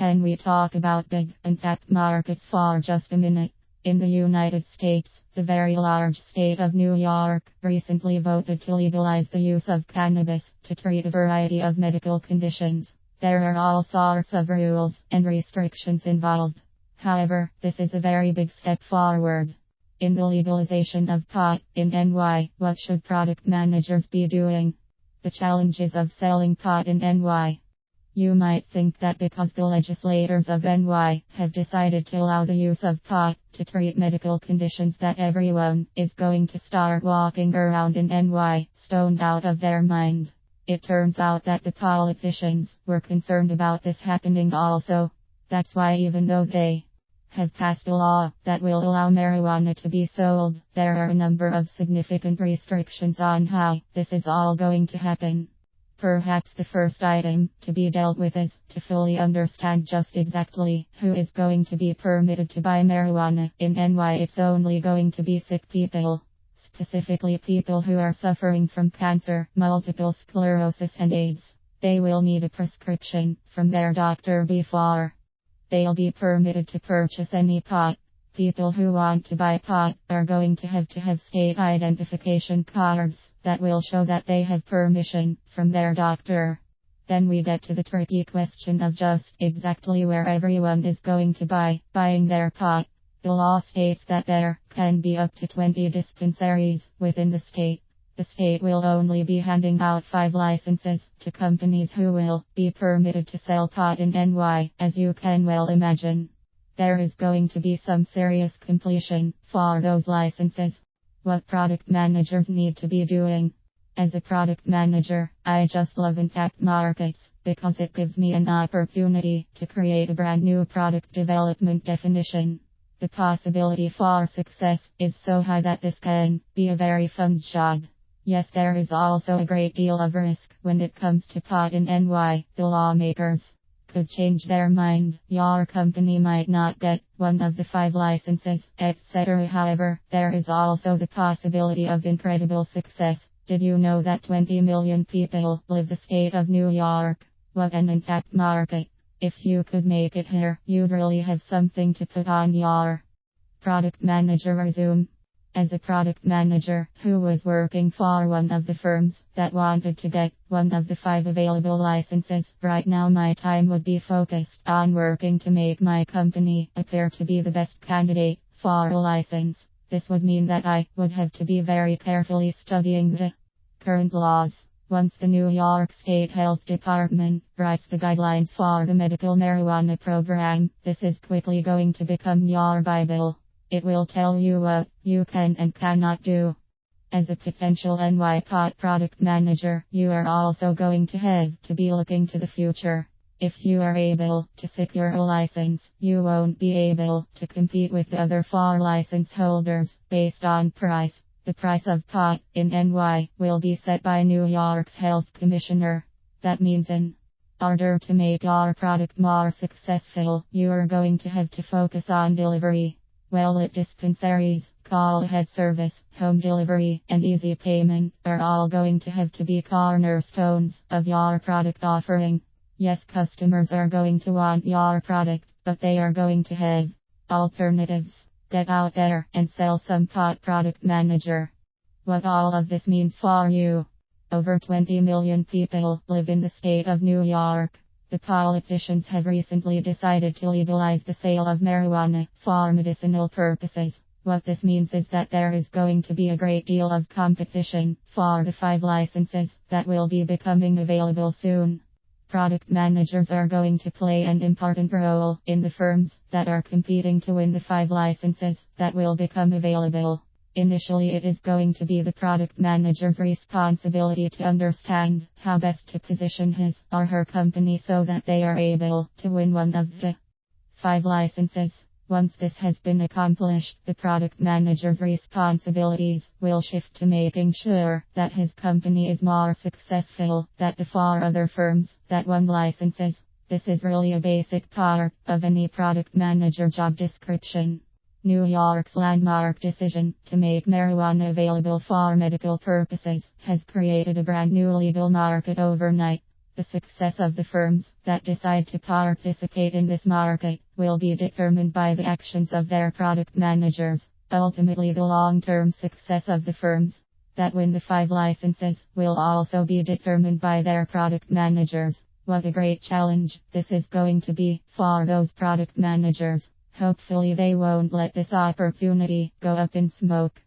can we talk about big, untapped markets for just a minute? In the United States, the very large state of New York recently voted to legalize the use of cannabis to treat a variety of medical conditions. There are all sorts of rules and restrictions involved. However, this is a very big step forward. In the legalization of pot in NY, what should product managers be doing? The challenges of selling pot in NY. You might think that because the legislators of NY have decided to allow the use of pot to treat medical conditions that everyone is going to start walking around in NY stoned out of their mind. It turns out that the politicians were concerned about this happening also. That's why even though they have passed a law that will allow marijuana to be sold, there are a number of significant restrictions on how this is all going to happen. Perhaps the first item to be dealt with is to fully understand just exactly who is going to be permitted to buy marijuana. In NY, it's only going to be sick people, specifically people who are suffering from cancer, multiple sclerosis and AIDS. They will need a prescription from their doctor before they'll be permitted to purchase any pot. People who want to buy pot are going to have state identification cards that will show that they have permission from their doctor. Then we get to the tricky question of just exactly where everyone is going to buying their pot. The law states that there can be up to 20 dispensaries within the state. The state will only be handing out 5 licenses to companies who will be permitted to sell pot in NY, as you can well imagine. There is going to be some serious competition for those licenses. What product managers need to be doing? As a product manager, I just love untapped markets because it gives me an opportunity to create a brand new product development definition. The possibility for success is so high that this can be a very fun job. Yes, there is also a great deal of risk when it comes to pot in NY. The lawmakers could change their mind. Your company might not get one of the 5 licenses, etc. However, there is also the possibility of incredible success. Did you know that 20 million people live the state of New York? What an untapped market. If you could make it here, you'd really have something to put on your product manager resume. As a product manager who was working for one of the firms that wanted to get one of the 5 available licenses, right now my time would be focused on working to make my company appear to be the best candidate for a license. This would mean that I would have to be very carefully studying the current laws. Once the New York State Health Department writes the guidelines for the medical marijuana program, this is quickly going to become your Bible. It will tell you what you can and cannot do. As a potential NY pot product manager, you are also going to have to be looking to the future. If you are able to secure a license, you won't be able to compete with the other 4 license holders based on price. The price of pot in NY will be set by New York's health commissioner. That means in order to make your product more successful, you are going to have to focus on delivery. Well-lit dispensaries, call-ahead service, home delivery, and easy payment are all going to have to be cornerstones of your product offering. Yes, customers are going to want your product, but they are going to have alternatives. Get out there and sell some pot, product manager. What all of this means for you. Over 20 million people live in the state of New York. The politicians have recently decided to legalize the sale of marijuana for medicinal purposes. What this means is that there is going to be a great deal of competition for the 5 licenses that will be becoming available soon. Product managers are going to play an important role in the firms that are competing to win the 5 licenses that will become available. Initially, it is going to be the product manager's responsibility to understand how best to position his or her company so that they are able to win one of the 5 licenses. Once this has been accomplished, the product manager's responsibilities will shift to making sure that his company is more successful than the 4 other firms that won licenses. This is really a basic part of any product manager job description. New York's landmark decision to make marijuana available for medical purposes has created a brand new legal market overnight. The success of the firms that decide to participate in this market will be determined by the actions of their product managers. Ultimately, the long-term success of the firms that win the 5 licenses will also be determined by their product managers. What a great challenge this is going to be for those product managers. Hopefully they won't let this opportunity go up in smoke.